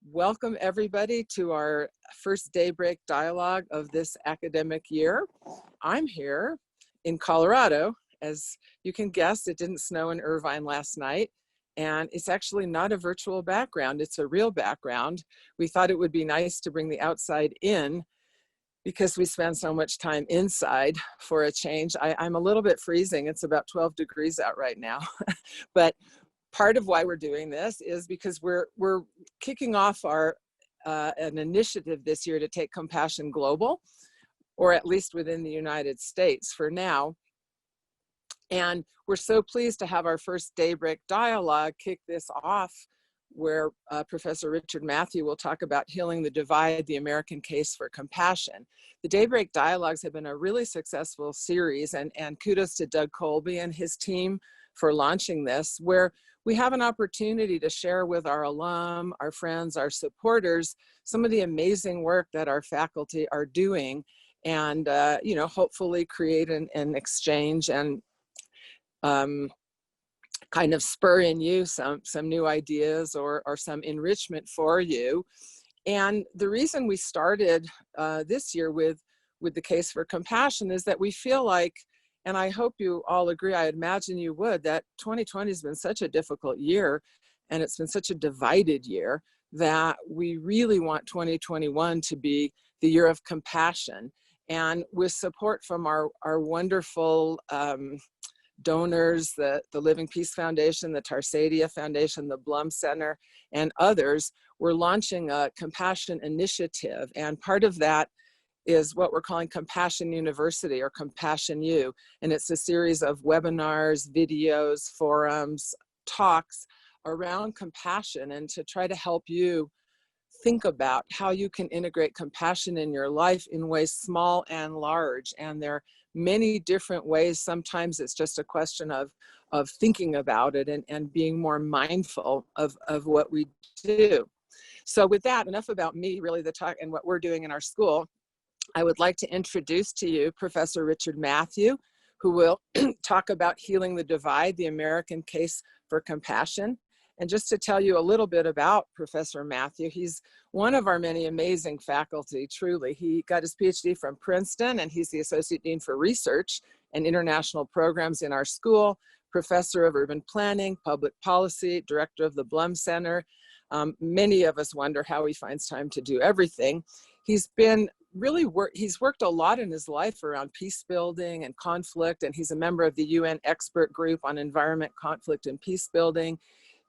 Welcome everybody to our first Daybreak dialogue of this academic year. I'm here in Colorado. As you can guess, it didn't snow in Irvine last night, and it's actually not a virtual background, it's a real background. We thought it would be nice to bring the outside in because we spend so much time inside for a change. I'm a little bit freezing. It's about 12 degrees out right now, but part of why we're doing this is because we're kicking off our an initiative this year to take compassion global, or at least within the United States for now. And we're so pleased to have our first Daybreak dialogue kick this off, where Professor Richard Matthew will talk about Healing the Divide, the American Case for Compassion. The Daybreak dialogues have been a really successful series, and kudos to Doug Colby and his team for launching this, where we have an opportunity to share with our alum, our friends, our supporters, some of the amazing work that our faculty are doing, and hopefully create an exchange and kind of spur in you some new ideas or some enrichment for you. And the reason we started this year with the Case for Compassion is that we feel like, and I hope you all agree, I imagine you would, that 2020 has been such a difficult year and it's been such a divided year that we really want 2021 to be the year of compassion. And with support from our wonderful donors, the Living Peace Foundation, the Tarsadia Foundation, the Blum Center, and others, we're launching a compassion initiative. And part of that is what we're calling Compassion University, or Compassion U. And it's a series of webinars, videos, forums, talks around compassion, and to try to help you think about how you can integrate compassion in your life in ways small and large. And there are many different ways. Sometimes it's just a question of thinking about it and being more mindful of what we do. So with that, enough about me, really, the talk and what we're doing in our school. I would like to introduce to you Professor Richard Matthew, who will talk about Healing the Divide, the American Case for Compassion. And just to tell you a little bit about Professor Matthew, he's one of our many amazing faculty, truly. He got his PhD from Princeton, and he's the Associate Dean for Research and International Programs in our school, Professor of Urban Planning, Public Policy, Director of the Blum Center. Many of us wonder how he finds time to do everything. He's worked a lot in his life around peace building and conflict, and he's a member of the UN Expert Group on Environment, Conflict, and Peace Building.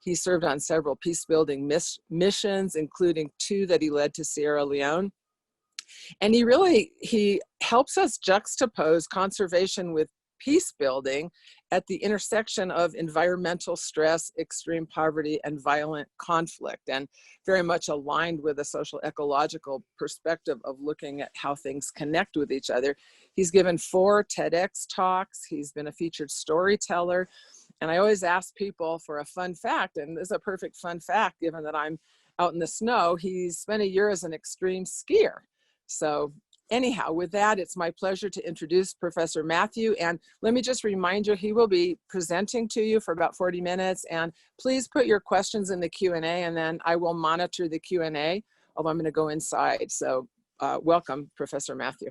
He served on several peace building missions, including 2 that he led to Sierra Leone. And he helps us juxtapose conservation with peace building at the intersection of environmental stress, extreme poverty, and violent conflict, and very much aligned with a social ecological perspective of looking at how things connect with each other. He's given 4 TEDx talks. He's been a featured storyteller. And I always ask people for a fun fact, and this is a perfect fun fact given that I'm out in the snow. He spent a year as an extreme skier. So anyhow, with that, it's my pleasure to introduce Professor Matthew. And let me just remind you, he will be presenting to you for about 40 minutes. And please put your questions in the Q&A, and then I will monitor the Q&A, although I'm going to go inside. So welcome, Professor Matthew.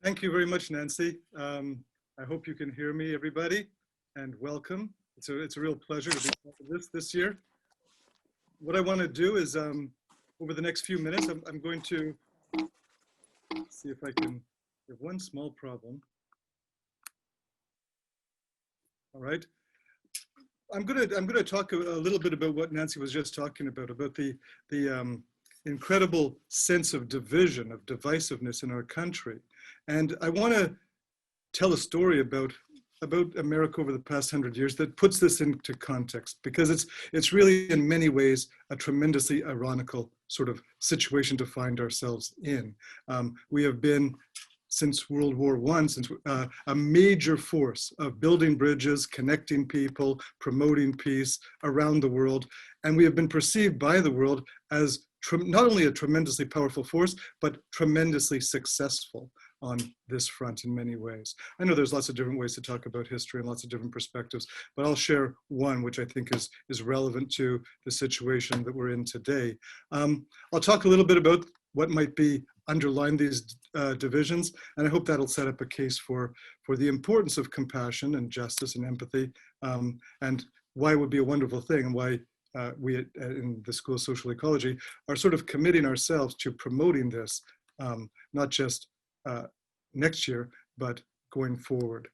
Thank you very much, Nancy. I hope you can hear me, everybody, and welcome. It's a real pleasure to be part of this year. What I want to do is, over the next few minutes, I'm going to see if I can. I have one small problem. All right. I'm gonna talk a little bit about what Nancy was just talking about the incredible sense of division, of divisiveness in our country, and I want to tell a story about America over the past 100 years that puts this into context, because it's really in many ways a tremendously ironical sort of situation to find ourselves in. We have been, since World War I, a major force of building bridges, connecting people, promoting peace around the world, and we have been perceived by the world as not only a tremendously powerful force, but tremendously successful. on this front in many ways. I know there's lots of different ways to talk about history and lots of different perspectives, but I'll share one which I think is relevant to the situation that we're in today. I'll talk a little bit about what might be underlying these divisions, and I hope that'll set up a case for the importance of compassion and justice and empathy, and why it would be a wonderful thing, and why we in the School of Social Ecology are sort of committing ourselves to promoting this, not just next year, but going forward.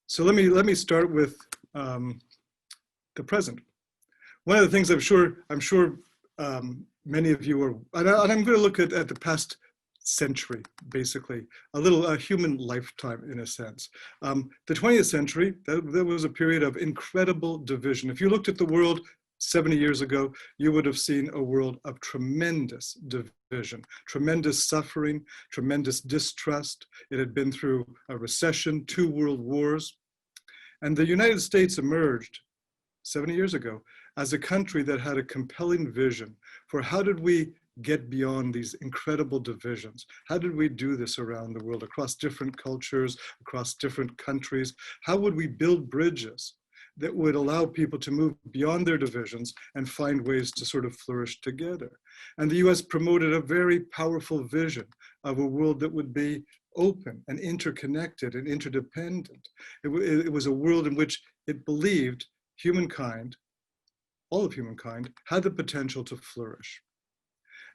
So let me start with the present. One of the things I'm sure many of you are, and I'm going to look at the past century, basically, a human lifetime in a sense. The 20th century, that was a period of incredible division. If you looked at the world 70 years ago, you would have seen a world of tremendous division, tremendous suffering, tremendous distrust. It had been through a recession, 2 world wars. And the United States emerged 70 years ago as a country that had a compelling vision for how did we get beyond these incredible divisions? How did we do this around the world, across different cultures, across different countries? How would we build bridges that would allow people to move beyond their divisions and find ways to sort of flourish together? And the US promoted a very powerful vision of a world that would be open and interconnected and interdependent. It was a world in which it believed humankind, all of humankind, had the potential to flourish.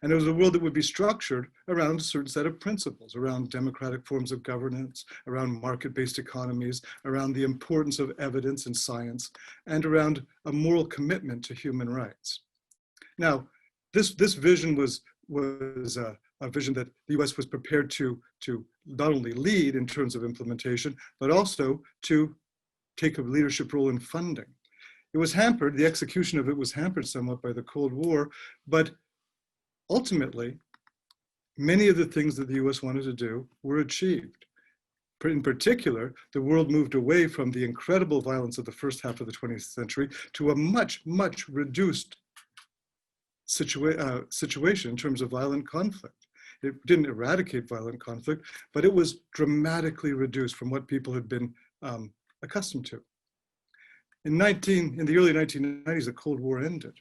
And it was a world that would be structured around a certain set of principles, around democratic forms of governance, around market-based economies, around the importance of evidence and science, and around a moral commitment to human rights. Now, this vision was a vision that the US was prepared to not only lead in terms of implementation, but also to take a leadership role in funding. It was hampered, the execution of it was hampered somewhat by the Cold War, but ultimately, many of the things that the US wanted to do were achieved. In particular, the world moved away from the incredible violence of the first half of the 20th century to a much, much reduced situation in terms of violent conflict. It didn't eradicate violent conflict, but it was dramatically reduced from what people had been accustomed to. In the early 1990s, the Cold War ended.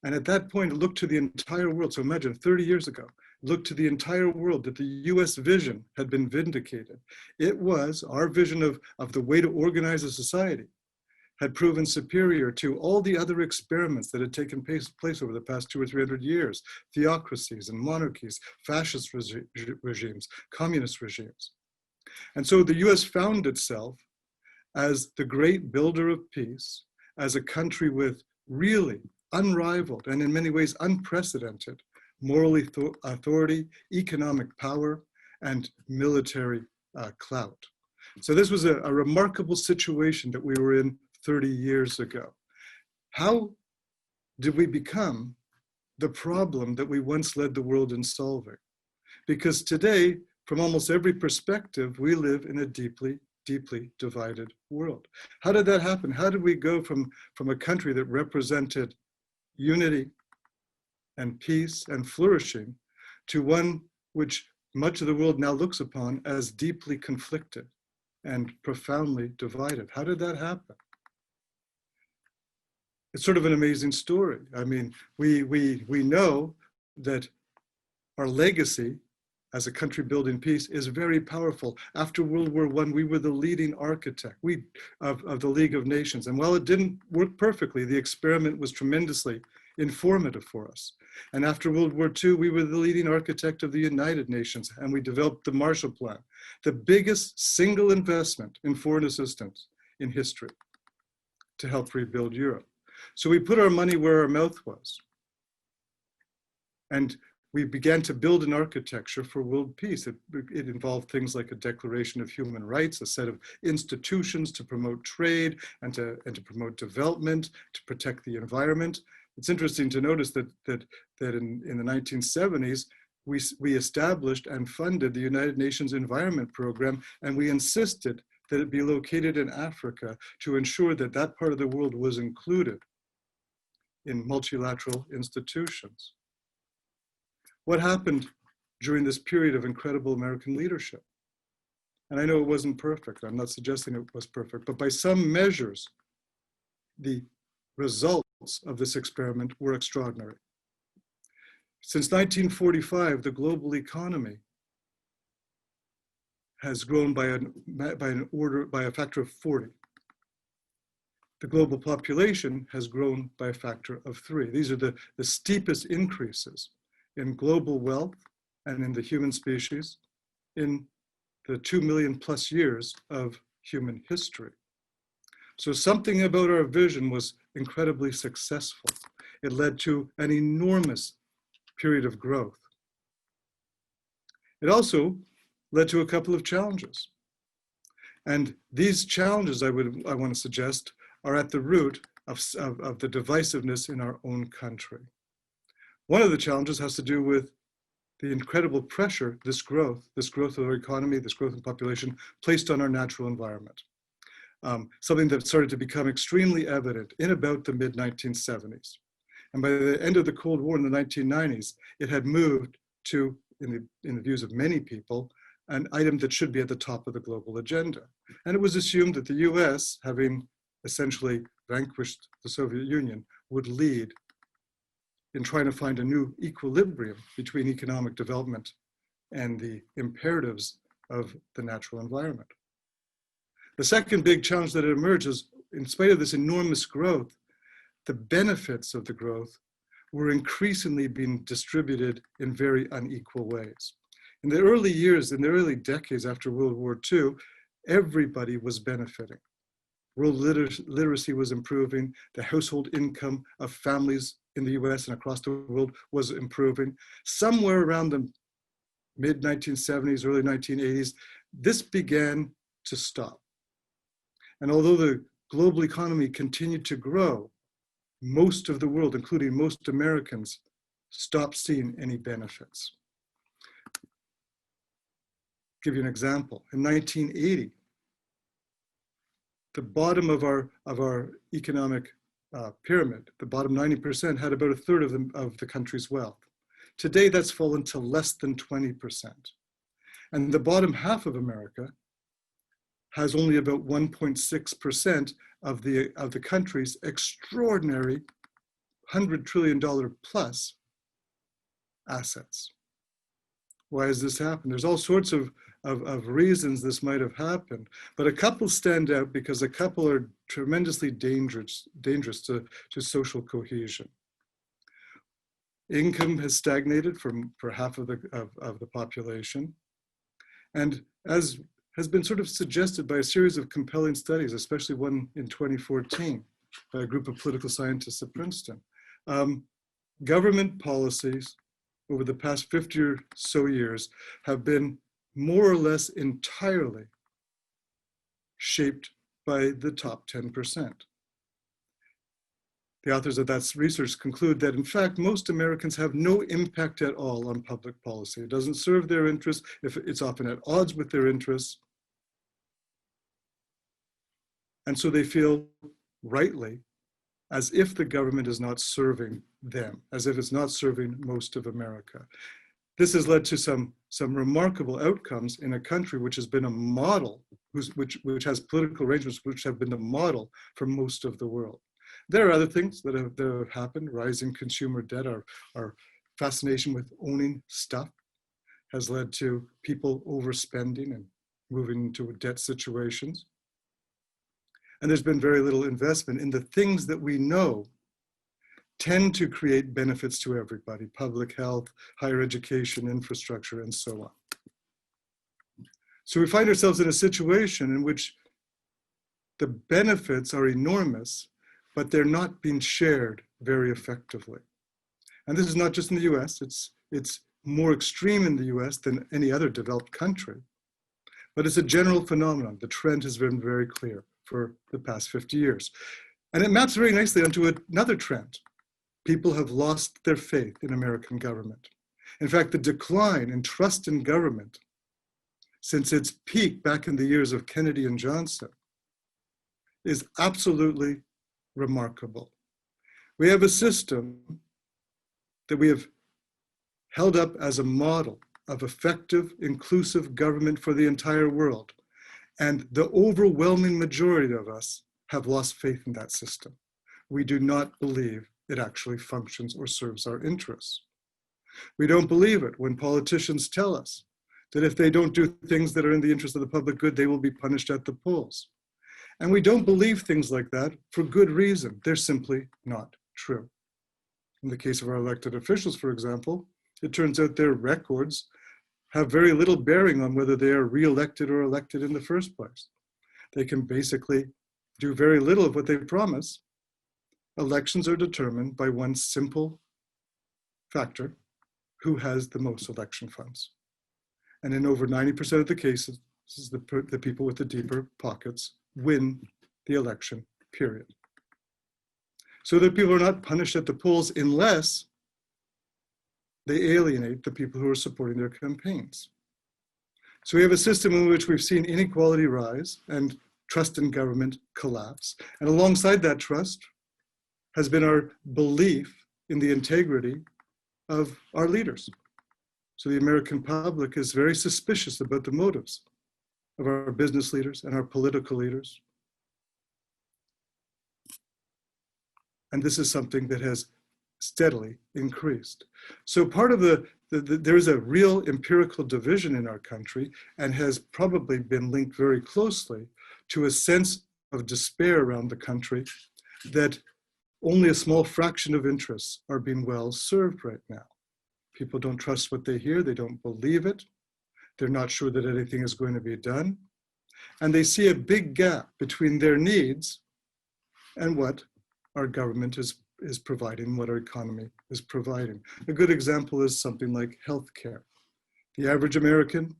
And at that point, it looked to the entire world. So imagine 30 years ago, looked to the entire world that the US vision had been vindicated. It was our vision of the way to organize a society had proven superior to all the other experiments that had taken place over the past 200 or 300 years, theocracies and monarchies, fascist regimes, communist regimes. And so the US found itself as the great builder of peace, as a country with really unrivaled and in many ways unprecedented moral authority, economic power, and military clout. So this was a remarkable situation that we were in 30 years ago. How did we become the problem that we once led the world in solving? Because today, from almost every perspective, we live in a deeply, deeply divided world. How did that happen? How did we go from a country that represented unity and peace and flourishing to one which much of the world now looks upon as deeply conflicted and profoundly divided? How did that happen? It's sort of an amazing story. I mean, we know that our legacy as a country building peace is very powerful. After World War I, we were the leading architect of the League of Nations. And while it didn't work perfectly, the experiment was tremendously informative for us. And after World War II, we were the leading architect of the United Nations, and we developed the Marshall Plan, the biggest single investment in foreign assistance in history to help rebuild Europe. So we put our money where our mouth was. And we began to build an architecture for world peace. It involved things like a Declaration of Human Rights, a set of institutions to promote trade and to promote development, to protect the environment. It's interesting to notice that in the 1970s, we established and funded the United Nations Environment Program, and we insisted that it be located in Africa to ensure that that part of the world was included in multilateral institutions. What happened during this period of incredible American leadership? And I know it wasn't perfect. I'm not suggesting it was perfect, but by some measures, the results of this experiment were extraordinary. Since 1945, the global economy has grown by a factor of 40. The global population has grown by a factor of 3. These are the steepest increases in global wealth and in the human species in the 2 million plus years of human history. So something about our vision was incredibly successful. It led to an enormous period of growth. It also led to a couple of challenges. And these challenges, I want to suggest, are at the root of the divisiveness in our own country. One of the challenges has to do with the incredible pressure this growth of our economy, this growth in population placed on our natural environment. Something that started to become extremely evident in about the mid-1970s. And by the end of the Cold War in the 1990s, it had moved to, in the views of many people, an item that should be at the top of the global agenda. And it was assumed that the US, having essentially vanquished the Soviet Union, would lead in trying to find a new equilibrium between economic development and the imperatives of the natural environment. The second big challenge that emerges, in spite of this enormous growth, the benefits of the growth were increasingly being distributed in very unequal ways. In the early years, in the early decades after World War II, everybody was benefiting. World literacy was improving. The household income of families in the US and across the world was improving. Somewhere around the mid-1970s, early 1980s, this began to stop. And although the global economy continued to grow, most of the world, including most Americans, stopped seeing any benefits. Give you an example. In 1980, the bottom of our economic pyramid, the bottom 90%, had about a third of the country's wealth. Today, that's fallen to less than 20%. And the bottom half of America has only about 1.6% of the country's extraordinary $100 trillion plus assets. Why has this happened? There's all sorts of reasons this might have happened, but a couple stand out because a couple are tremendously dangerous to social cohesion. Income has stagnated for half of the population, and as has been sort of suggested by a series of compelling studies, especially one in 2014 by a group of political scientists at Princeton, government policies over the past 50 or so years have been more or less entirely shaped by the top 10%. The authors of that research conclude that, in fact, most Americans have no impact at all on public policy. It doesn't serve their interests, if it's often at odds with their interests. And so they feel rightly as if the government is not serving them, as if it's not serving most of America. This has led to some remarkable outcomes in a country which has been a model, which has political arrangements which have been the model for most of the world. There are other things that have happened. Rising consumer debt, our fascination with owning stuff has led to people overspending and moving into debt situations. And there's been very little investment in the things that we know tend to create benefits to everybody: public health, higher education, infrastructure, and so on. So we find ourselves in a situation in which the benefits are enormous, but they're not being shared very effectively. And this is not just in the US, it's more extreme in the US than any other developed country. But it's a general phenomenon. The trend has been very clear for the past 50 years. And it maps very nicely onto another trend. People have lost their faith in American government. In fact, the decline in trust in government since its peak back in the years of Kennedy and Johnson is absolutely remarkable. We have a system that we have held up as a model of effective, inclusive government for the entire world. And the overwhelming majority of us have lost faith in that system. We do not believe it actually functions or serves our interests. We don't believe it when politicians tell us that if they don't do things that are in the interest of the public good, they will be punished at the polls. And we don't believe things like that for good reason. They're simply not true. In the case of our elected officials, for example, it turns out their records have very little bearing on whether they are re-elected or elected in the first place. They can basically do very little of what they promise. Elections are determined by one simple factor: who has the most election funds. And in over 90% of the cases, the people with the deeper pockets win the election, period. So that people are not punished at the polls unless they alienate the people who are supporting their campaigns. So we have a system in which we've seen inequality rise and trust in government collapse. And alongside that trust has been our belief in the integrity of our leaders. So the American public is very suspicious about the motives of our business leaders and our political leaders. And this is something that has steadily increased. So part of there's a real empirical division in our country, and has probably been linked very closely to a sense of despair around the country that only a small fraction of interests are being well served right now. People don't trust what they hear, they don't believe it, they're not sure that anything is going to be done, and they see a big gap between their needs and what our government is providing, what our economy is providing. A good example is something like healthcare. The average American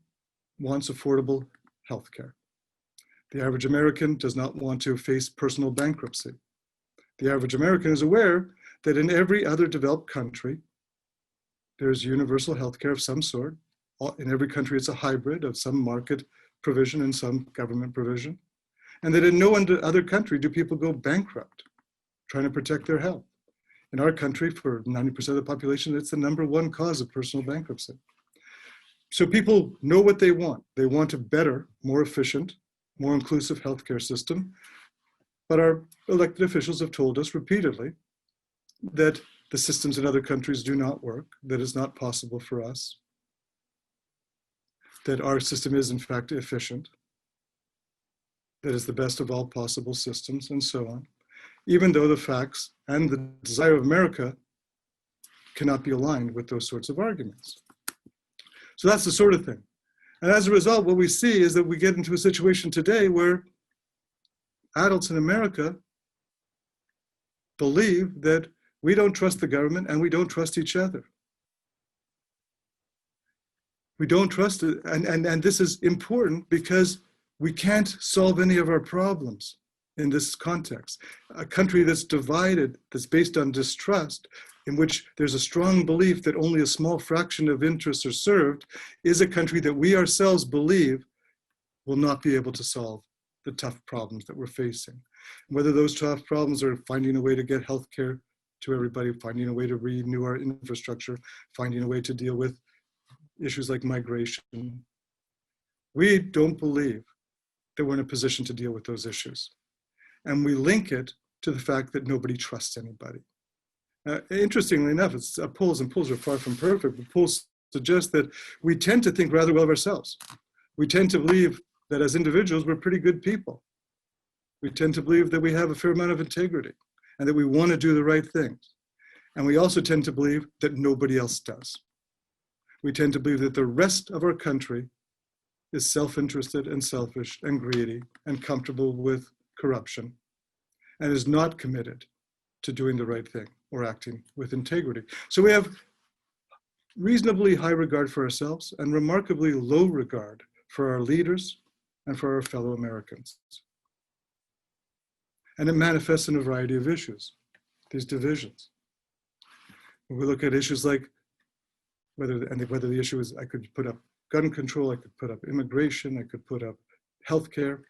wants affordable healthcare. The average American does not want to face personal bankruptcy. The average American is aware that in every other developed country, there's universal healthcare of some sort. In every country, it's a hybrid of some market provision and some government provision. And that in no other country do people go bankrupt trying to protect their health. In our country, for 90% of the population, it's the #1 cause of personal bankruptcy. So people know what they want. They want a better, more efficient, more inclusive healthcare system. But our elected officials have told us repeatedly that the systems in other countries do not work, that it's not possible for us, that our system is in fact efficient, that it's the best of all possible systems, and so on, even though the facts and the desire of America cannot be aligned with those sorts of arguments. So that's the sort of thing. And as a result, what we see is that we get into a situation today where adults in America believe that we don't trust the government and we don't trust each other. We don't trust it, and this is important because we can't solve any of our problems in this context. A country that's divided, that's based on distrust, in which there's a strong belief that only a small fraction of interests are served, is a country that we ourselves believe will not be able to solve the tough problems that we're facing. Whether those tough problems are finding a way to get healthcare to everybody, finding a way to renew our infrastructure, finding a way to deal with issues like migration. We don't believe that we're in a position to deal with those issues. And we link it to the fact that nobody trusts anybody. Interestingly enough, it's polls, and polls are far from perfect, but polls suggest that we tend to think rather well of ourselves. We tend to believe that as individuals, we're pretty good people. We tend to believe that we have a fair amount of integrity and that we want to do the right things. And we also tend to believe that nobody else does. We tend to believe that the rest of our country is self-interested and selfish and greedy and comfortable with corruption and is not committed to doing the right thing or acting with integrity. So we have reasonably high regard for ourselves and remarkably low regard for our leaders and for our fellow Americans. And it manifests in a variety of issues, these divisions. When we look at issues like whether the issue is, I could put up gun control, I could put up immigration, I could put up healthcare.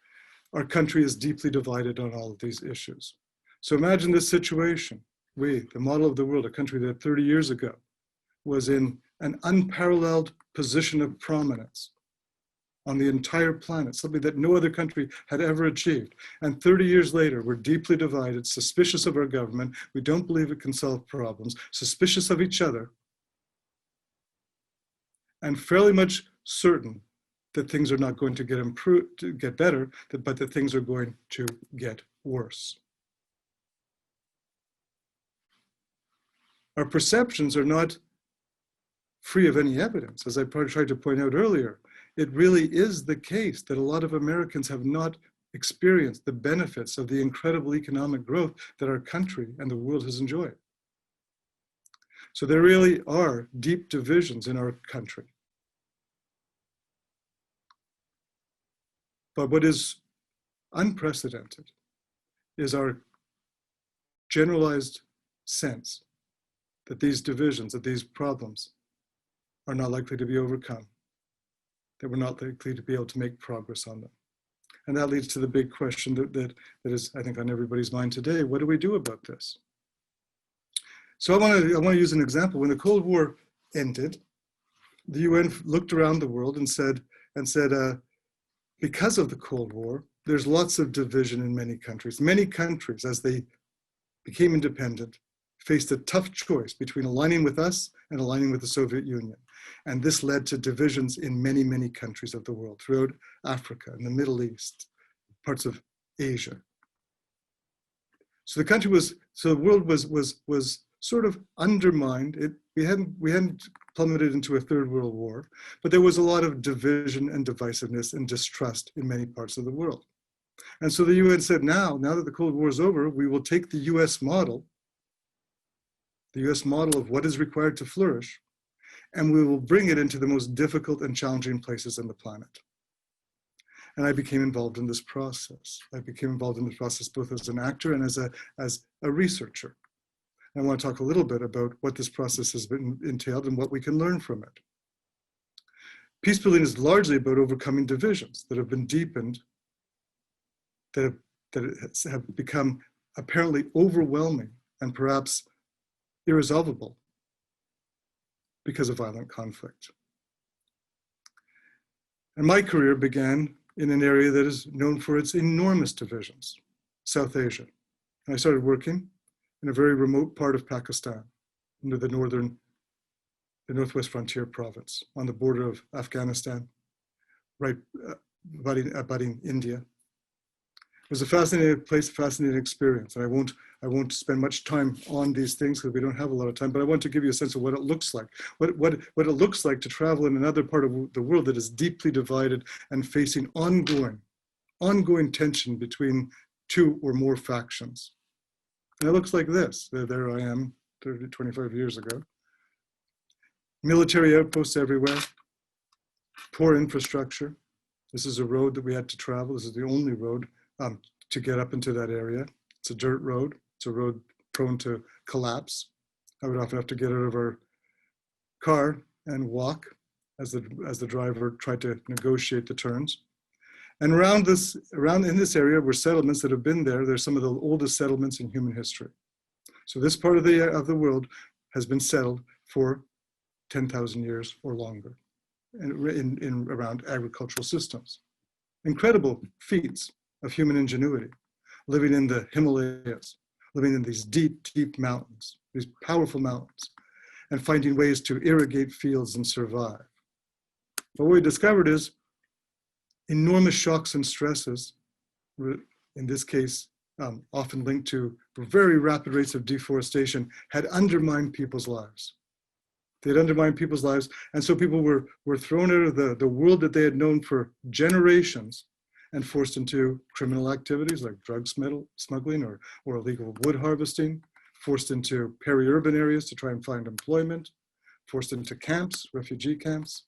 Our country is deeply divided on all of these issues. So imagine this situation. We, the model of the world, a country that 30 years ago was in an unparalleled position of prominence on the entire planet, something that no other country had ever achieved. And 30 years later, we're deeply divided, suspicious of our government. We don't believe it can solve problems, suspicious of each other, and fairly much certain that things are not going to get better, but that things are going to get worse. Our perceptions are not free of any evidence. As I tried to point out earlier, it really is the case that a lot of Americans have not experienced the benefits of the incredible economic growth that our country and the world has enjoyed. So there really are deep divisions in our country. But what is unprecedented is our generalized sense that these divisions, that these problems are not likely to be overcome, that we're not likely to be able to make progress on them. And that leads to the big question that is, I think, on everybody's mind today. What do we do about this? So I want to use an example. When the Cold War ended, the UN looked around the world and said, because of the Cold War, there's lots of division in many countries. Many countries, as they became independent, faced a tough choice between aligning with us and aligning with the Soviet Union. And this led to divisions in many, many countries of the world, throughout Africa and the Middle East, parts of Asia. So the world was sort of undermined. We hadn't plummeted into a third world war, but there was a lot of division and divisiveness and distrust in many parts of the world. And so the UN said, now that the Cold War is over, we will take the US model of what is required to flourish, and we will bring it into the most difficult and challenging places on the planet. And I became involved in this process. I became involved in this process both as an actor and as a researcher. I want to talk a little bit about what this process has been entailed and what we can learn from it. Peace building is largely about overcoming divisions that have been deepened, that have become apparently overwhelming and perhaps irresolvable because of violent conflict. And my career began in an area that is known for its enormous divisions, South Asia. And I started working in a very remote part of Pakistan, near the northwest frontier province, on the border of Afghanistan, right abutting India. It was a fascinating place, fascinating experience, and I won't spend much time on these things because we don't have a lot of time, but I want to give you a sense of what it looks like, what it looks like to travel in another part of the world that is deeply divided and facing ongoing tension between two or more factions. And it looks like this. There I am 25 years ago. Military outposts everywhere, poor infrastructure. This is a road that we had to travel. This is the only road to get up into that area. It's a dirt road. It's a road prone to collapse. I would often have to get out of our car and walk as the driver tried to negotiate the turns. And around in this area were settlements that have been there. They're some of the oldest settlements in human history. So this part of the world has been settled for 10,000 years or longer in around agricultural systems. Incredible feats of human ingenuity, living in the Himalayas, living in these deep, deep mountains, these powerful mountains, and finding ways to irrigate fields and survive. But what we discovered is enormous shocks and stresses, in this case, often linked to very rapid rates of deforestation, had undermined people's lives. They'd undermined people's lives, and so people were thrown out of the world that they had known for generations and forced into criminal activities like drug smuggling or illegal wood harvesting, forced into peri-urban areas to try and find employment, forced into camps, refugee camps,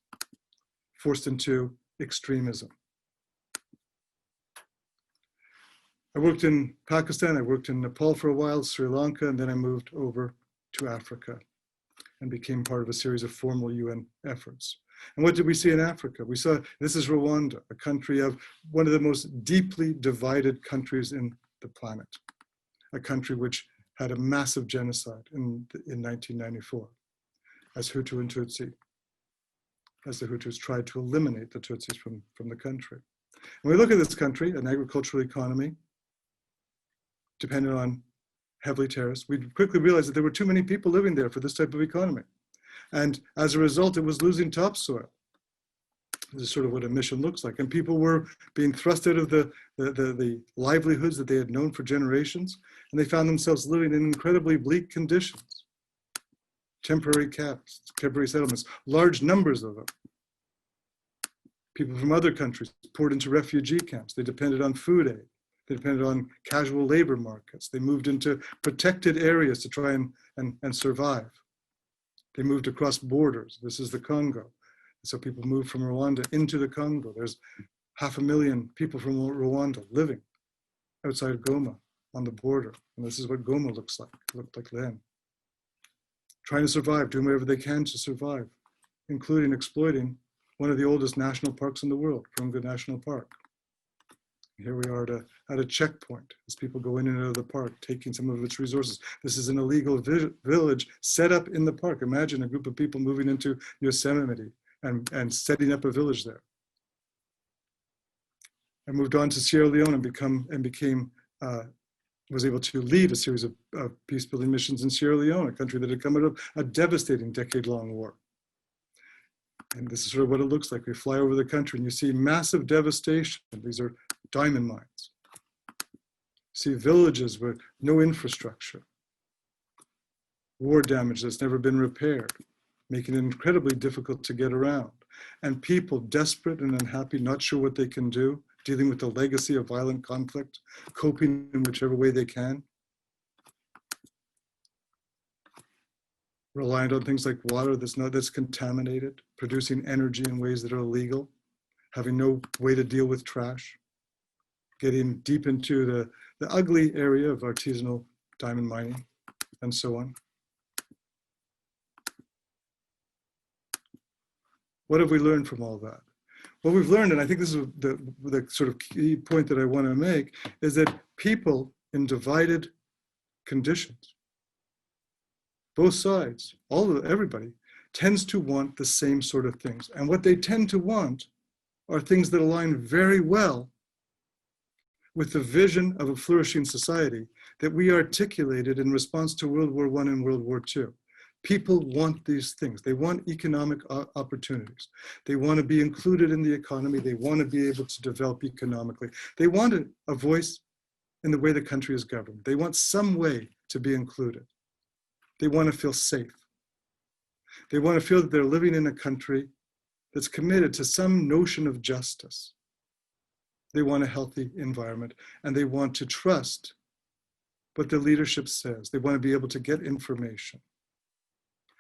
forced into extremism. I worked in Pakistan, I worked in Nepal for a while, Sri Lanka, and then I moved over to Africa and became part of a series of formal UN efforts. And what did we see in Africa? We saw, this is Rwanda, a country of one of the most deeply divided countries in the planet, a country which had a massive genocide in 1994 as Hutu and Tutsi. as the Hutus tried to eliminate the Tutsis from the country. When we look at this country, an agricultural economy, dependent on heavily terraced, we quickly realized that there were too many people living there for this type of economy. And as a result, it was losing topsoil. This is sort of what a mission looks like. And people were being thrust out of the livelihoods that they had known for generations, and they found themselves living in incredibly bleak conditions. Temporary camps, temporary settlements, large numbers of them. People from other countries poured into refugee camps. They depended on food aid. They depended on casual labor markets. They moved into protected areas to try and survive. They moved across borders. This is the Congo. So people moved from Rwanda into the Congo. There's 500,000 people from Rwanda living outside Goma on the border. And this is what Goma looked like then. Trying to survive, doing whatever they can to survive, including exploiting one of the oldest national parks in the world, Virunga National Park. Here we are at a checkpoint as people go in and out of the park, taking some of its resources. This is an illegal village set up in the park. Imagine a group of people moving into Yosemite and setting up a village there. I moved on to Sierra Leone and was able to lead a series of peace-building missions in Sierra Leone, a country that had come out of a devastating decade-long war. And this is sort of what it looks like. We fly over the country and you see massive devastation. These are diamond mines. You see villages with no infrastructure. War damage that's never been repaired, making it incredibly difficult to get around. And people desperate and unhappy, not sure what they can do, dealing with the legacy of violent conflict, coping in whichever way they can. Reliant on things like water that's contaminated, producing energy in ways that are illegal, having no way to deal with trash, getting deep into the ugly area of artisanal diamond mining, and so on. What have we learned from all that? What we've learned, and I think this is the sort of key point that I want to make, is that people in divided conditions, both sides, everybody, tends to want the same sort of things. And what they tend to want are things that align very well with the vision of a flourishing society that we articulated in response to World War I and World War II. People want these things. They want economic opportunities. They want to be included in the economy. They want to be able to develop economically. They want a voice in the way the country is governed. They want some way to be included. They want to feel safe. They want to feel that they're living in a country that's committed to some notion of justice. They want a healthy environment, and they want to trust what the leadership says. They want to be able to get information.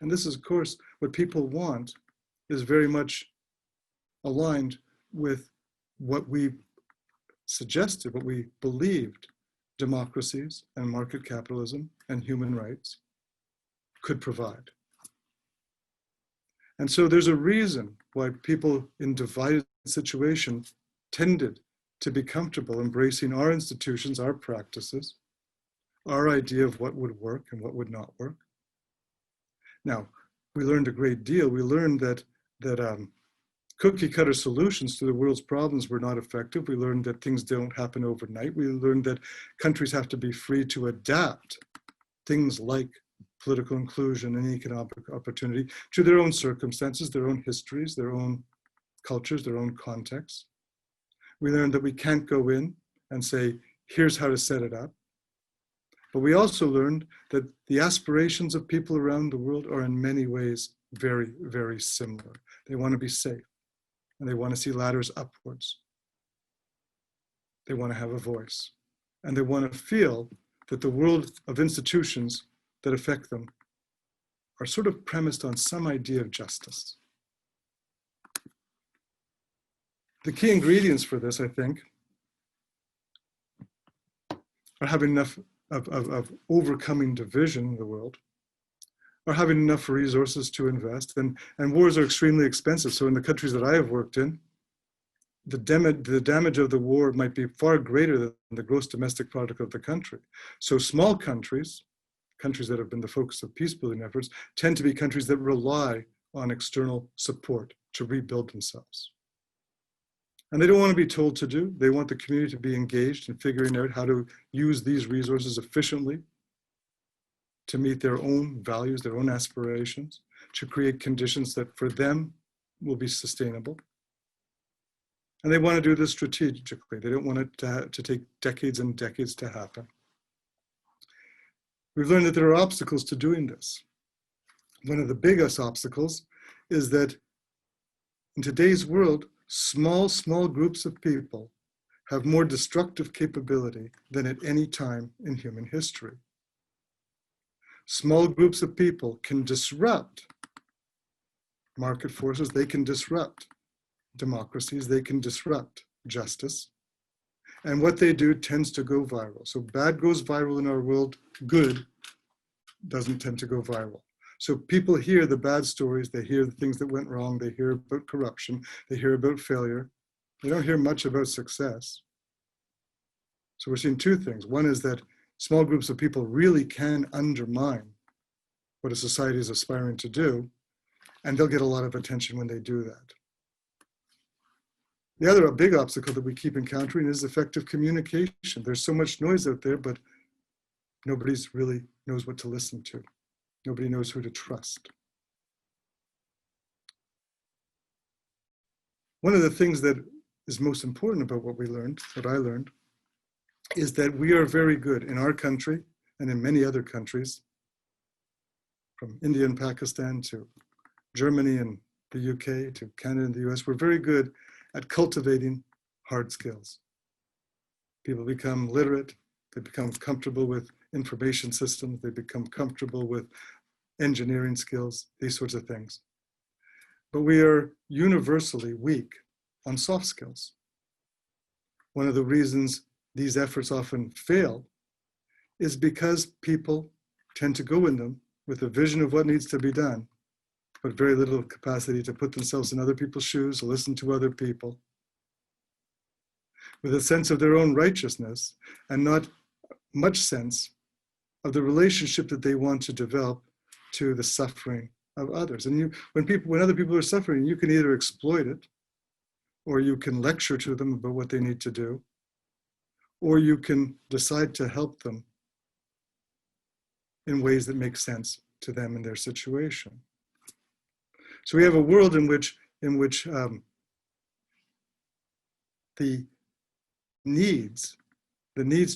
And this is, of course, what people want is very much aligned with what we suggested, what we believed democracies and market capitalism and human rights could provide. And so there's a reason why people in divided situations tended to be comfortable embracing our institutions, our practices, our idea of what would work and what would not work. Now, we learned a great deal. We learned that cookie cutter solutions to the world's problems were not effective. We learned that things don't happen overnight. We learned that countries have to be free to adapt things like political inclusion and economic opportunity to their own circumstances, their own histories, their own cultures, their own contexts. We learned that we can't go in and say, here's how to set it up. But we also learned that the aspirations of people around the world are in many ways very, very similar. They want to be safe, and they want to see ladders upwards. They want to have a voice, and they want to feel that the world of institutions that affect them are sort of premised on some idea of justice. The key ingredients for this, I think, are having enough of overcoming division in the world, are having enough resources to invest, and wars are extremely expensive. So in the countries that I have worked in, the damage of the war might be far greater than the gross domestic product of the country. So small countries that have been the focus of peace building efforts, tend to be countries that rely on external support to rebuild themselves. And they don't want to be told to do. They want the community to be engaged in figuring out how to use these resources efficiently to meet their own values, their own aspirations, to create conditions that for them will be sustainable. And they want to do this strategically. They don't want it to take decades and decades to happen. We've learned that there are obstacles to doing this. One of the biggest obstacles is that in today's world, small groups of people have more destructive capability than at any time in human history. Small groups of people can disrupt market forces, they can disrupt democracies, they can disrupt justice. And what they do tends to go viral. So bad goes viral in our world, good doesn't tend to go viral. So people hear the bad stories, they hear the things that went wrong, they hear about corruption, they hear about failure. They don't hear much about success. So we're seeing two things. One is that small groups of people really can undermine what a society is aspiring to do, and they'll get a lot of attention when they do that. The other big obstacle that we keep encountering is effective communication. There's so much noise out there, but nobody's really knows what to listen to. Nobody knows who to trust. One of the things that is most important about what we learned, what I learned, is that we are very good in our country and in many other countries, from India and Pakistan to Germany and the UK to Canada and the US, we're very good at cultivating hard skills. People become literate, they become comfortable with information systems, they become comfortable with engineering skills, these sorts of things. But we are universally weak on soft skills. One of the reasons these efforts often fail is because people tend to go in them with a vision of what needs to be done, but very little capacity to put themselves in other people's shoes, listen to other people, with a sense of their own righteousness and not much sense of the relationship that they want to develop to the suffering of others. And when other people are suffering, you can either exploit it, or you can lecture to them about what they need to do, or you can decide to help them in ways that make sense to them and their situation. So we have a world in which the needs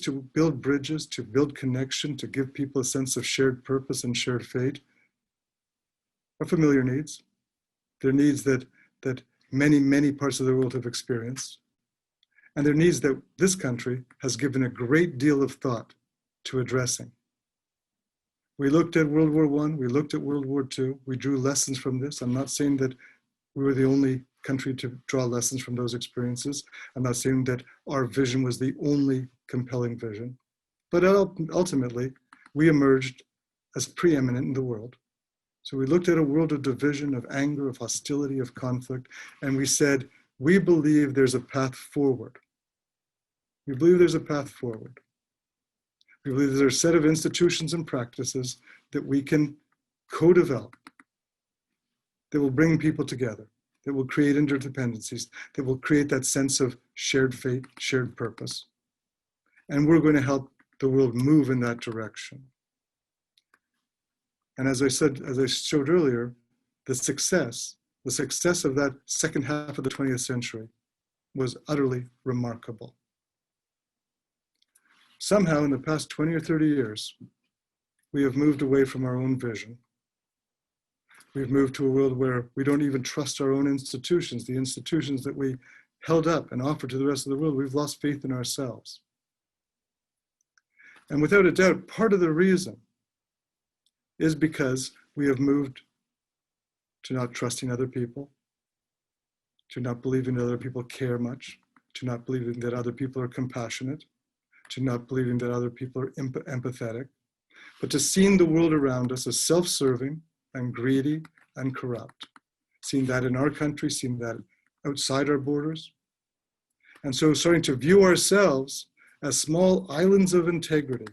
to build bridges, to build connection, to give people a sense of shared purpose and shared fate are familiar needs. They're needs that many parts of the world have experienced. And they're needs that this country has given a great deal of thought to addressing. We looked at World War I, we looked at World War II, we drew lessons from this. I'm not saying that we were the only country to draw lessons from those experiences. I'm not saying that our vision was the only compelling vision, but ultimately we emerged as preeminent in the world. So we looked at a world of division, of anger, of hostility, of conflict, and we said, we believe there's a path forward. We believe there's a path forward. We believe there's a set of institutions and practices that we can co-develop, that will bring people together, that will create interdependencies, that will create that sense of shared fate, shared purpose. And we're going to help the world move in that direction. And as I said, as I showed earlier, the success of that second half of the 20th century was utterly remarkable. Somehow in the past 20 or 30 years, we have moved away from our own vision. We've moved to a world where we don't even trust our own institutions, the institutions that we held up and offered to the rest of the world. We've lost faith in ourselves. And without a doubt, part of the reason is because we have moved to not trusting other people, to not believing that other people care much, to not believing that other people are compassionate, to not believing that other people are empathetic, but to seeing the world around us as self-serving and greedy and corrupt. Seeing that in our country, seeing that outside our borders. And so starting to view ourselves as small islands of integrity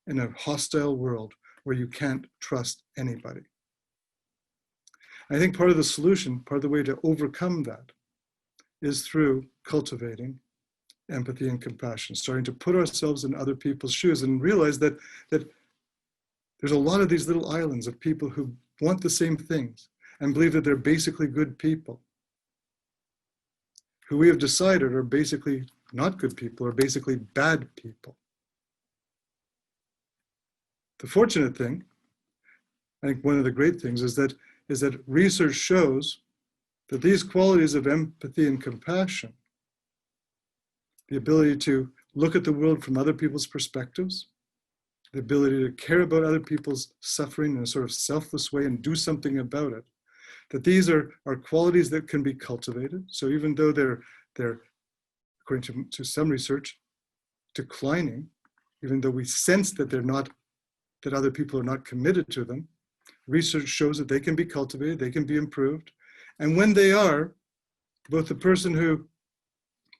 in a hostile world where you can't trust anybody. I think part of the solution, part of the way to overcome that is through cultivating empathy and compassion, starting to put ourselves in other people's shoes and realize that there's a lot of these little islands of people who want the same things and believe that they're basically good people, who we have decided are basically not good people, or basically bad people. The fortunate thing, I think one of the great things is that research shows that these qualities of empathy and compassion, the ability to look at the world from other people's perspectives, the ability to care about other people's suffering in a sort of selfless way and do something about it, that these are qualities that can be cultivated. So even though they're according to some research, declining, even though we sense that that other people are not committed to them, research shows that they can be cultivated, they can be improved. And when they are, both the person who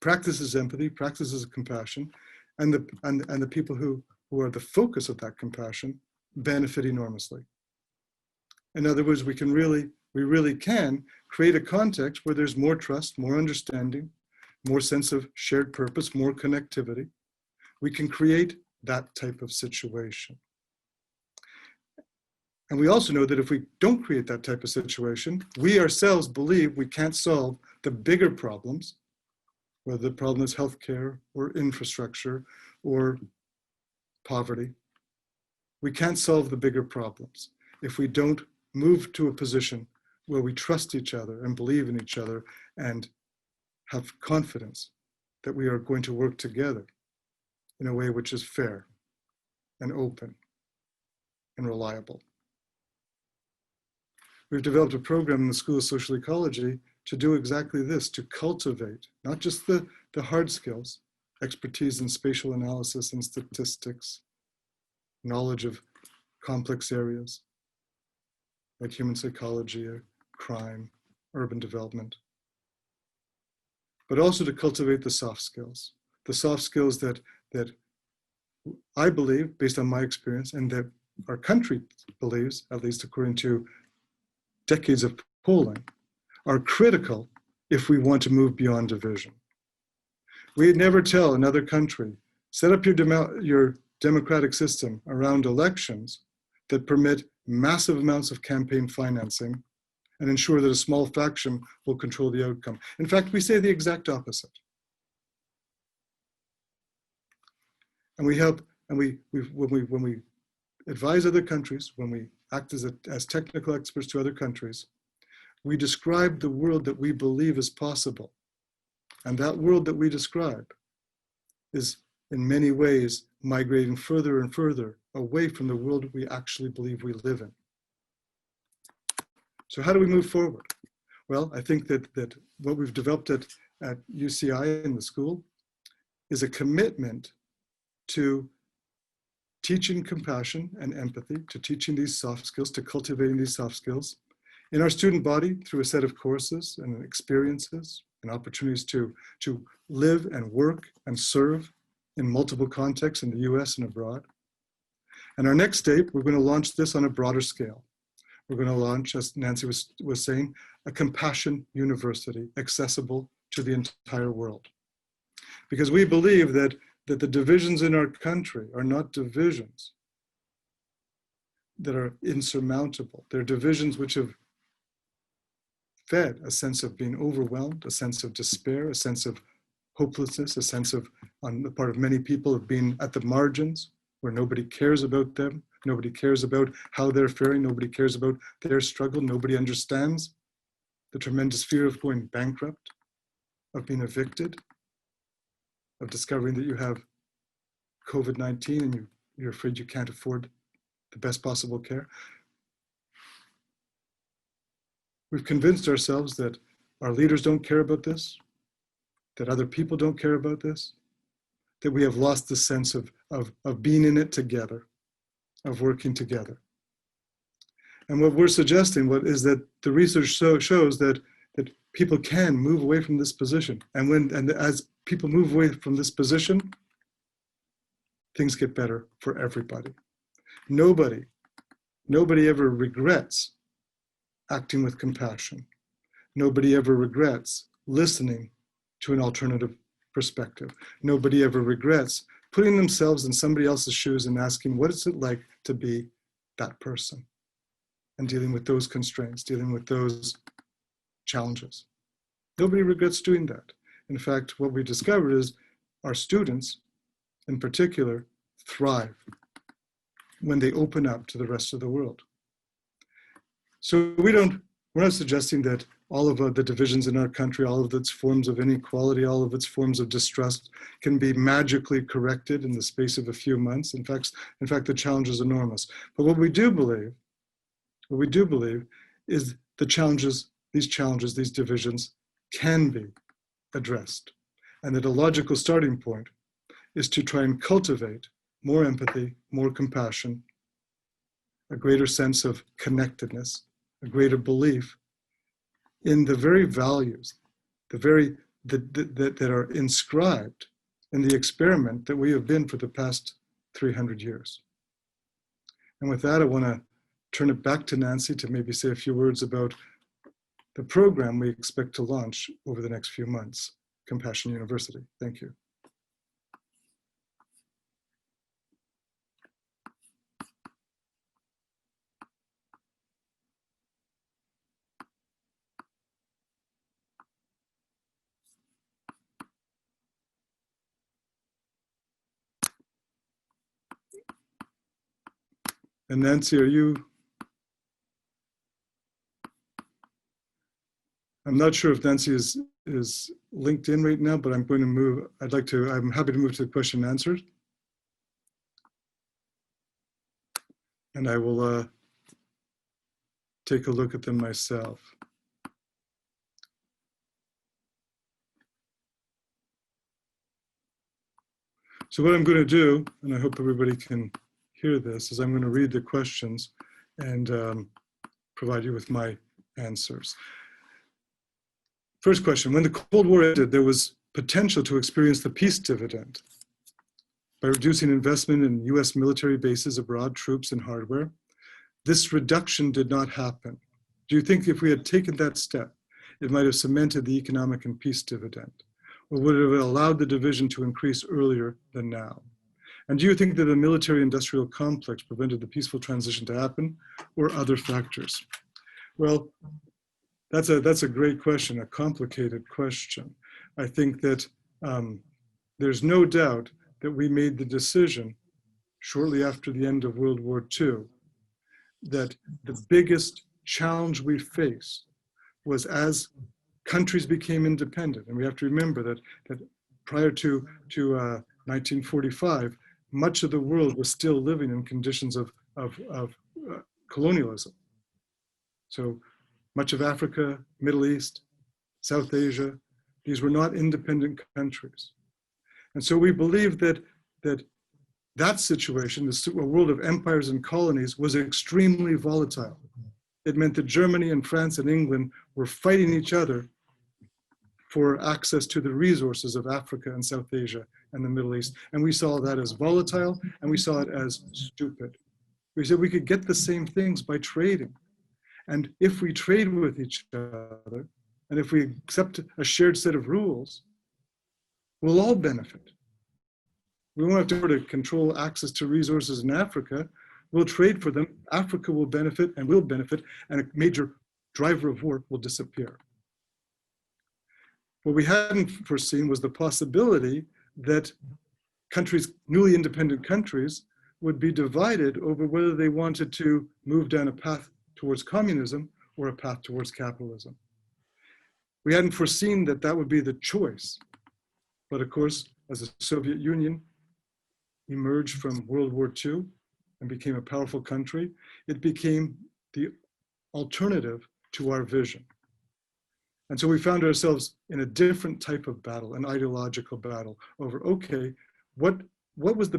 practices empathy, practices compassion, and the people who are the focus of that compassion benefit enormously. In other words, we really can create a context where there's more trust, more understanding, more sense of shared purpose, more connectivity. We can create that type of situation. And we also know that if we don't create that type of situation, we ourselves believe we can't solve the bigger problems, whether the problem is healthcare or infrastructure or poverty. We can't solve the bigger problems if we don't move to a position where we trust each other and believe in each other and have confidence that we are going to work together in a way which is fair and open and reliable. We've developed a program in the School of Social Ecology to do exactly this, to cultivate not just the hard skills, expertise in spatial analysis and statistics, knowledge of complex areas like human psychology, or crime, urban development, but also to cultivate the soft skills that I believe, based on my experience, and that our country believes, at least according to decades of polling, are critical if we want to move beyond division. We'd never tell another country, set up your democratic system around elections that permit massive amounts of campaign financing and ensure that a small faction will control the outcome. In fact, we say the exact opposite. And we help, and when we advise other countries, when we act as technical experts to other countries, we describe the world that we believe is possible. And that world that we describe is in many ways migrating further and further away from the world we actually believe we live in. So how do we move forward? Well, I think that what we've developed at UCI in the school is a commitment to teaching compassion and empathy, to teaching these soft skills, to cultivating these soft skills in our student body through a set of courses and experiences and opportunities to live and work and serve in multiple contexts in the US and abroad. And our next step, we're going to launch this on a broader scale. We're going to launch, as Nancy was saying, a compassion university accessible to the entire world. Because we believe that the divisions in our country are not divisions that are insurmountable. They're divisions which have fed a sense of being overwhelmed, a sense of despair, a sense of hopelessness, a sense of, on the part of many people, of being at the margins where nobody cares about them, nobody cares about how they're faring, nobody cares about their struggle, nobody understands the tremendous fear of going bankrupt, of being evicted, of discovering that you have COVID-19 and you're afraid you can't afford the best possible care. We've convinced ourselves that our leaders don't care about this, that other people don't care about this, that we have lost the sense of being in it together, of working together. And what we're suggesting is that the research shows that people can move away from this position. And as people move away from this position, things get better for everybody. Nobody ever regrets acting with compassion. Nobody ever regrets listening to an alternative perspective. Nobody ever regrets putting themselves in somebody else's shoes and asking, what is it like to be that person? And dealing with those constraints, dealing with those challenges. Nobody regrets doing that. In fact, what we discovered is our students, in particular, thrive when they open up to the rest of the world. So we're not suggesting that all of the divisions in our country, all of its forms of inequality, all of its forms of distrust can be magically corrected in the space of a few months. In fact, the challenge is enormous. But what we do believe is these divisions can be addressed. And that a logical starting point is to try and cultivate more empathy, more compassion, a greater sense of connectedness, a greater belief in the very values, that are inscribed in the experiment that we have been for the past 300 years. And with that, I want to turn it back to Nancy to maybe say a few words about the program we expect to launch over the next few months, Compassion University. Thank you. And Nancy, I'm not sure if Nancy is linked in right now, but I'm going to move, I'm happy to move to the question and answers. And I will take a look at them myself. So what I'm going to do, and I hope everybody can hear this, is I'm going to read the questions and provide you with my answers. First question, when the Cold War ended, there was potential to experience the peace dividend by reducing investment in US military bases abroad, troops and hardware. This reduction did not happen. Do you think if we had taken that step, it might have cemented the economic and peace dividend? Or would it have allowed the division to increase earlier than now? And do you think that the military-industrial complex prevented the peaceful transition to happen, or other factors? Well, that's a great question, a complicated question. I think that there's no doubt that we made the decision shortly after the end of World War II that the biggest challenge we faced was as countries became independent. And we have to remember that prior to 1945, much of the world was still living in conditions of colonialism. So much of Africa, Middle East, South Asia, these were not independent countries. And so we believe that situation, a world of empires and colonies, was extremely volatile. It meant that Germany and France and England were fighting each other for access to the resources of Africa and South Asia and the Middle East. And we saw that as volatile, and we saw it as stupid. We said we could get the same things by trading. And if we trade with each other, and if we accept a shared set of rules, we'll all benefit. We won't have to control access to resources in Africa. We'll trade for them. Africa will benefit and will benefit, and a major driver of war will disappear. What we hadn't foreseen was the possibility that countries, newly independent countries, would be divided over whether they wanted to move down a path towards communism or a path towards capitalism. We hadn't foreseen that that would be the choice. But of course, as the Soviet Union emerged from World War II and became a powerful country, it became the alternative to our vision. And so we found ourselves in a different type of battle, an ideological battle over, okay, what was the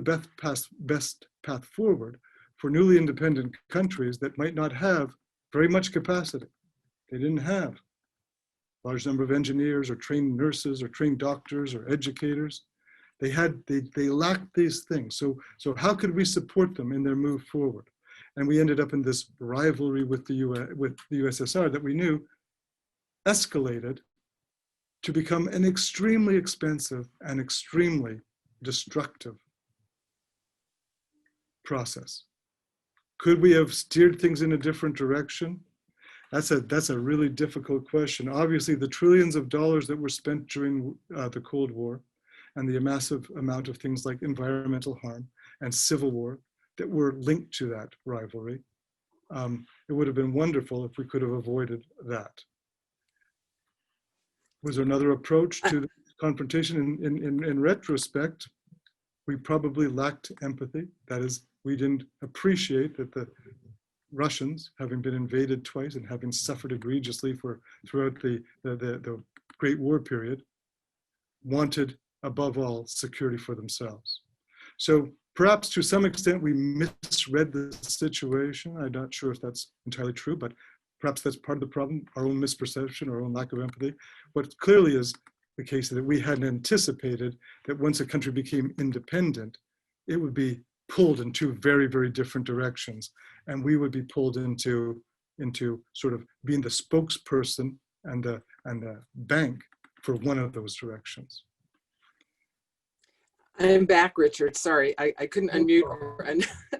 best path forward for newly independent countries that might not have very much capacity? They didn't have a large number of engineers or trained nurses or trained doctors or educators. They lacked these things. So how could we support them in their move forward? And we ended up in this rivalry with the USSR that we knew escalated to become an extremely expensive and extremely destructive process. Could we have steered things in a different direction? That's a really difficult question. Obviously, the trillions of dollars that were spent during the Cold War and the massive amount of things like environmental harm and civil war that were linked to that rivalry, it would have been wonderful if we could have avoided that. Was there another approach to the confrontation? In retrospect, we probably lacked empathy. That is, we didn't appreciate that the Russians, having been invaded twice and having suffered egregiously throughout the Great War period, wanted above all security for themselves. So perhaps to some extent we misread the situation. I'm not sure if that's entirely true, but perhaps that's part of the problem, our own misperception, our own lack of empathy. What clearly is the case that we hadn't anticipated that once a country became independent, it would be pulled in two very, very different directions. And we would be pulled into sort of being the spokesperson and the bank for one of those directions. I'm back, Richard. Sorry, I couldn't unmute or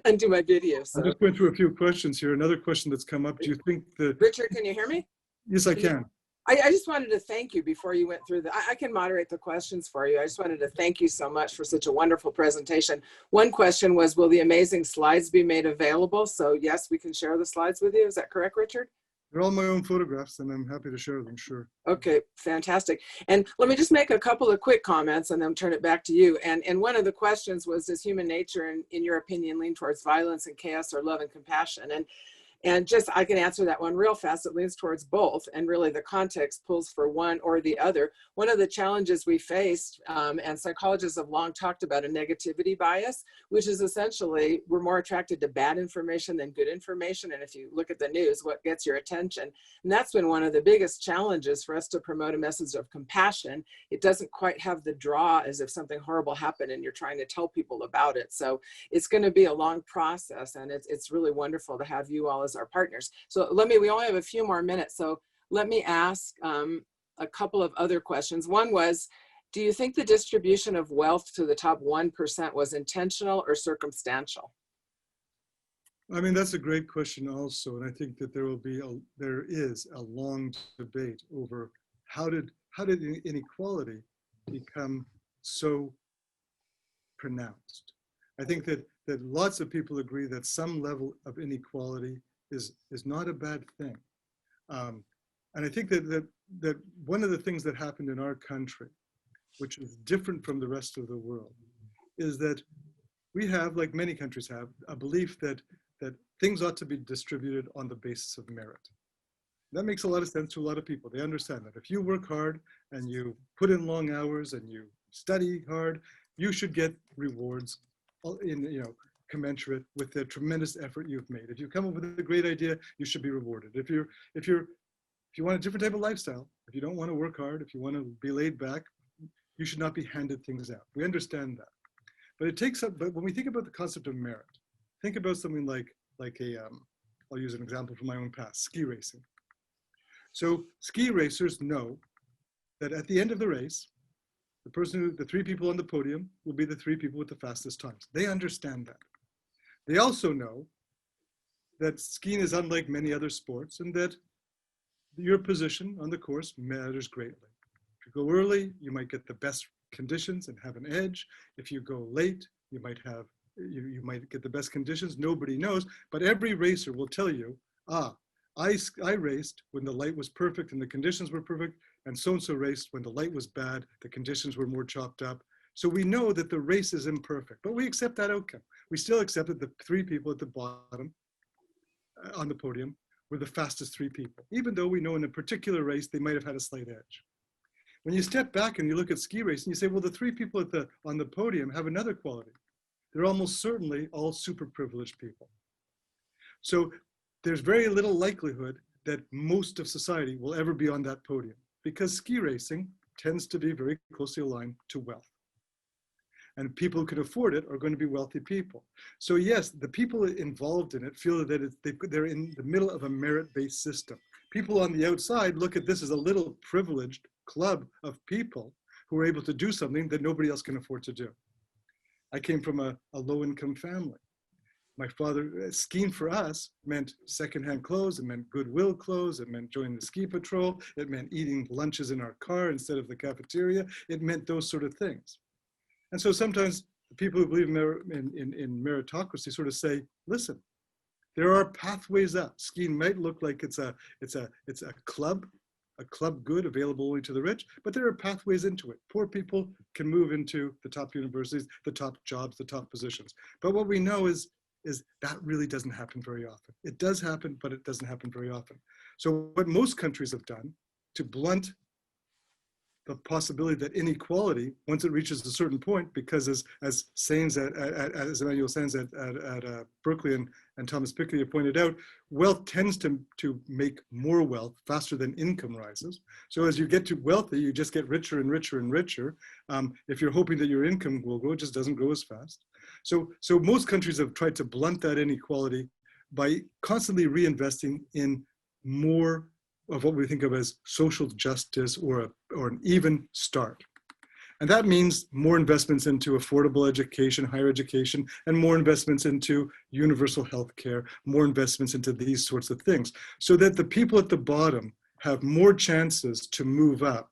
undo my video. So. I'm just going through a few questions here. Another question that's come up, do you think that... Richard, can you hear me? Yes, I can. I just wanted to thank you before you went through I can moderate the questions for you. I just wanted to thank you so much for such a wonderful presentation. One question was, will the amazing slides be made available? So yes, we can share the slides with you. Is that correct, Richard? They're all my own photographs and I'm happy to share them, sure. Okay, fantastic. And let me just make a couple of quick comments and then turn it back to you. And one of the questions was, does human nature, in your opinion, lean towards violence and chaos or love and compassion? And just, I can answer that one real fast. It leans towards both, and really the context pulls for one or the other. One of the challenges we faced, and psychologists have long talked about a negativity bias, which is essentially we're more attracted to bad information than good information. And if you look at the news, what gets your attention? And that's been one of the biggest challenges for us to promote a message of compassion. It doesn't quite have the draw as if something horrible happened and you're trying to tell people about it. So it's going to be a long process, and it's really wonderful to have you all as our partners. So we only have a few more minutes. So let me ask a couple of other questions. One was, do you think the distribution of wealth to the top 1% was intentional or circumstantial? I mean, that's a great question also. And I think that there is a long debate over how did inequality become so pronounced? I think that lots of people agree that some level of inequality is not a bad thing. And I think that one of the things that happened in our country, which is different from the rest of the world, is that we have, like many countries have, a belief that things ought to be distributed on the basis of merit. That makes a lot of sense to a lot of people. They understand that if you work hard and you put in long hours and you study hard, you should get rewards commensurate with the tremendous effort you've made. If you come up with a great idea, you should be rewarded. If you want a different type of lifestyle, if you don't want to work hard, if you want to be laid back, you should not be handed things out. We understand that. But when we think about the concept of merit, think about something like I'll use an example from my own past, ski racing. So ski racers know that at the end of the race, the three people on the podium will be the three people with the fastest times. They understand that. They also know that skiing is unlike many other sports and that your position on the course matters greatly. If you go early, you might get the best conditions and have an edge. If you go late, you might get the best conditions. Nobody knows, but every racer will tell you, I raced when the light was perfect and the conditions were perfect, and so-and-so raced when the light was bad, the conditions were more chopped up. So we know that the race is imperfect, but we accept that outcome. We still accept that the three people at the bottom on the podium were the fastest three people, even though we know in a particular race, they might have had a slight edge. When you step back and you look at ski racing, you say, well, the three people on the podium have another quality. They're almost certainly all super privileged people. So there's very little likelihood that most of society will ever be on that podium because ski racing tends to be very closely aligned to wealth. And people who can afford it are going to be wealthy people. So yes, the people involved in it feel that they're in the middle of a merit-based system. People on the outside look at this as a little privileged club of people who are able to do something that nobody else can afford to do. I came from a low-income family. My father, skiing for us meant secondhand clothes, it meant Goodwill clothes, it meant joining the ski patrol, it meant eating lunches in our car instead of the cafeteria, it meant those sort of things. And so sometimes the people who believe in meritocracy sort of say, listen, there are pathways up. Skiing might look like it's a club good available only to the rich, but there are pathways into it. Poor people can move into the top universities, the top jobs, the top positions. But what we know is that really doesn't happen very often. It does happen, but it doesn't happen very often. So what most countries have done to blunt the possibility that inequality, once it reaches a certain point, because as Emmanuel Sands at Berkeley and Thomas Piketty have pointed out, wealth tends to make more wealth faster than income rises. So as you get to wealthy, you just get richer and richer and richer. If you're hoping that your income will grow, it just doesn't grow as fast. So most countries have tried to blunt that inequality by constantly reinvesting in more of what we think of as social justice or an even start. And that means more investments into affordable education, higher education, and more investments into universal health care, more investments into these sorts of things, so that the people at the bottom have more chances to move up.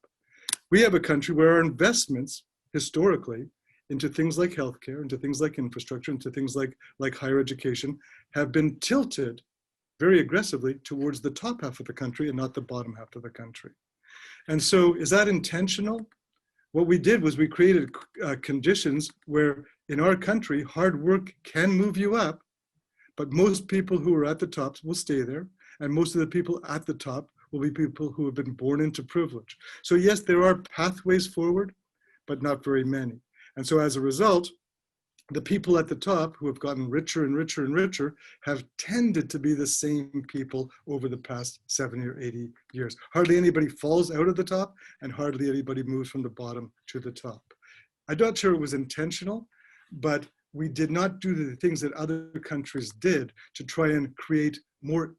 We have a country where our investments, historically, into things like healthcare, into things like infrastructure, into things like higher education, have been tilted very aggressively towards the top half of the country and not the bottom half of the country. And so is that intentional? What we did was we created conditions where in our country, hard work can move you up, but most people who are at the top will stay there. And most of the people at the top will be people who have been born into privilege. So yes, there are pathways forward, but not very many. And so as a result, the people at the top who have gotten richer and richer and richer have tended to be the same people over the past 70 or 80 years. Hardly anybody falls out of the top and hardly anybody moves from the bottom to the top. I'm not sure it was intentional, but we did not do the things that other countries did to try and create more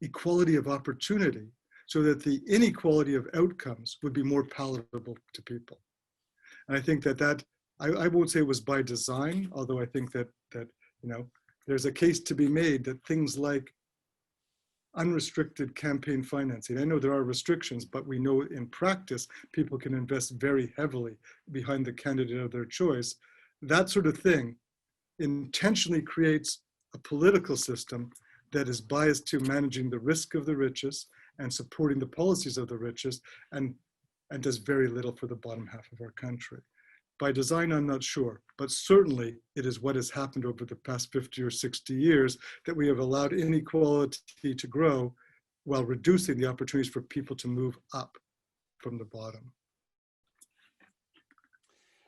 equality of opportunity so that the inequality of outcomes would be more palatable to people. And I think that I won't say it was by design, although I think that there's a case to be made that things like unrestricted campaign financing, I know there are restrictions, but we know in practice, people can invest very heavily behind the candidate of their choice. That sort of thing intentionally creates a political system that is biased to managing the risk of the richest and supporting the policies of the richest and does very little for the bottom half of our country. By design, I'm not sure, but certainly it is what has happened over the past 50 or 60 years that we have allowed inequality to grow while reducing the opportunities for people to move up from the bottom.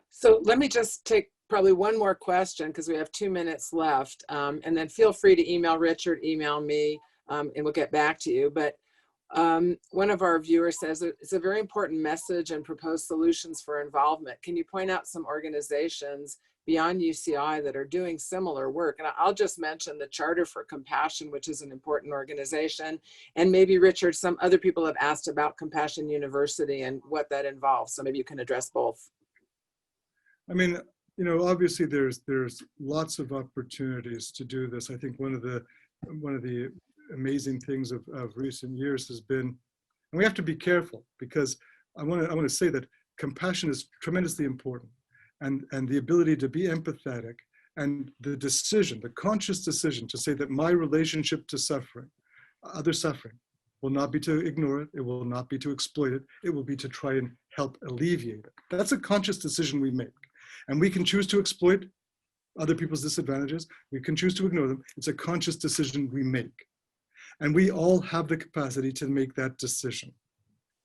So let me just take probably one more question because we have 2 minutes left, and then feel free to email Richard, email me, and we'll get back to you. But one of our viewers says it's a very important message and propose solutions for involvement. Can you point out some organizations beyond UCI that are doing similar work? And I'll just mention the Charter for Compassion, which is an important organization. And maybe Richard, some other people have asked about Compassion University and what that involves. So maybe you can address both. I mean, obviously there's lots of opportunities to do this. I think one of the amazing things of recent years has been, and we have to be careful because I want to say that compassion is tremendously important, and the ability to be empathetic and the conscious decision to say that my relationship to suffering, other suffering, will not be to ignore it, it will not be to exploit it, it will be to try and help alleviate it. That's a conscious decision we make, and we can choose to exploit other people's disadvantages, we can choose to ignore them. It's a conscious decision we make. And we all have the capacity to make that decision.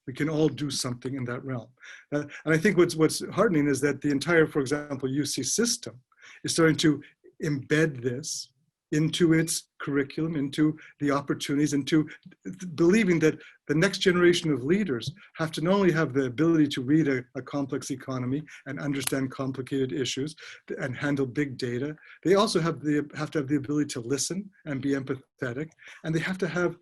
We can all do something in that realm. And I think what's heartening is that the entire, for example, UC system is starting to embed this into its curriculum, into the opportunities, into believing that the next generation of leaders have to not only have the ability to read a complex economy and understand complicated issues and handle big data, they also have to have the ability to listen and be empathetic, and they have to have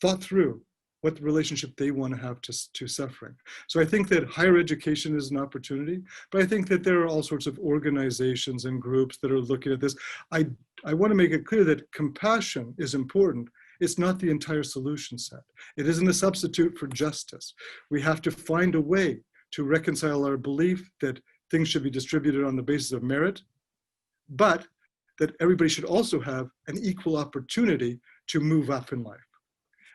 thought through what relationship they want to have to suffering. So I think that higher education is an opportunity, but I think that there are all sorts of organizations and groups that are looking at this. I want to make it clear that compassion is important. It's not the entire solution set. It isn't a substitute for justice. We have to find a way to reconcile our belief that things should be distributed on the basis of merit, but that everybody should also have an equal opportunity to move up in life.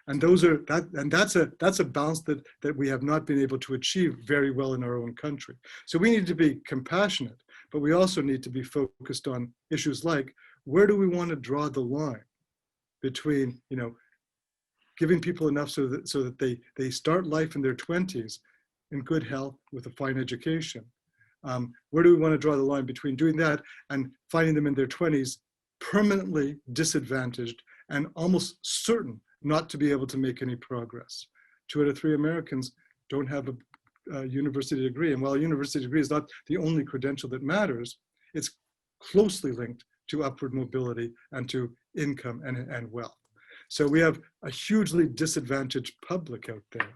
And that's a balance that we have not been able to achieve very well in our own country. So we need to be compassionate, but we also need to be focused on issues like, where do we want to draw the line between, giving people enough so that they start life in their 20s in good health with a fine education? Where do we want to draw the line between doing that and finding them in their 20s permanently disadvantaged and almost certain not to be able to make any progress? 2 out of 3 Americans don't have a university degree. And while a university degree is not the only credential that matters, it's closely linked to upward mobility and to income and wealth. So we have a hugely disadvantaged public out there.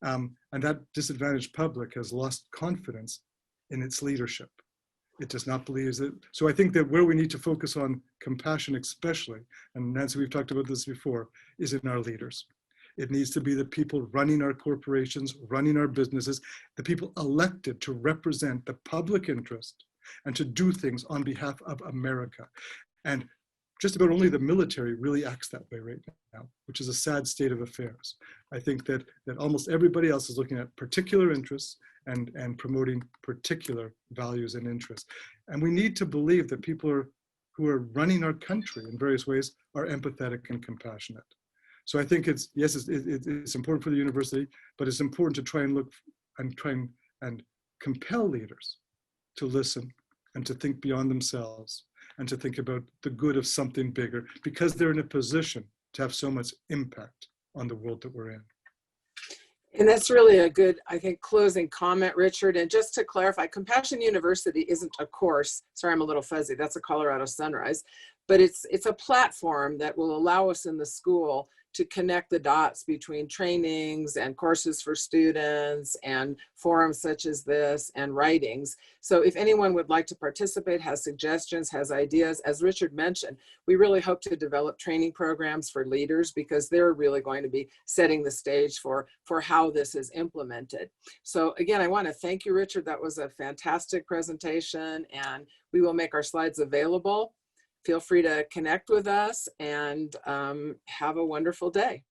And that disadvantaged public has lost confidence in its leadership. It does not believe it. So I think that where we need to focus on compassion especially, and Nancy, we've talked about this before, is in our leaders. It needs to be the people running our corporations, running our businesses, the people elected to represent the public interest and to do things on behalf of America. And just about only the military really acts that way right now, which is a sad state of affairs. I think that almost everybody else is looking at particular interests and promoting particular values and interests. And we need to believe that people who are running our country in various ways are empathetic and compassionate. So I think it's important for the university, but it's important to try and compel leaders to listen and to think beyond themselves and to think about the good of something bigger, because they're in a position to have so much impact on the world that we're in. And that's really a good, I think, closing comment, Richard. And just to clarify, Compassion University isn't a course. Sorry, I'm a little fuzzy. That's a Colorado Sunrise. But it's a platform that will allow us in the school to connect the dots between trainings and courses for students and forums such as this and writings. So if anyone would like to participate, has suggestions, has ideas, as Richard mentioned, we really hope to develop training programs for leaders, because they're really going to be setting the stage for how this is implemented. So again, I want to thank you, Richard. That was a fantastic presentation, and we will make our slides available. Feel free to connect with us, and have a wonderful day.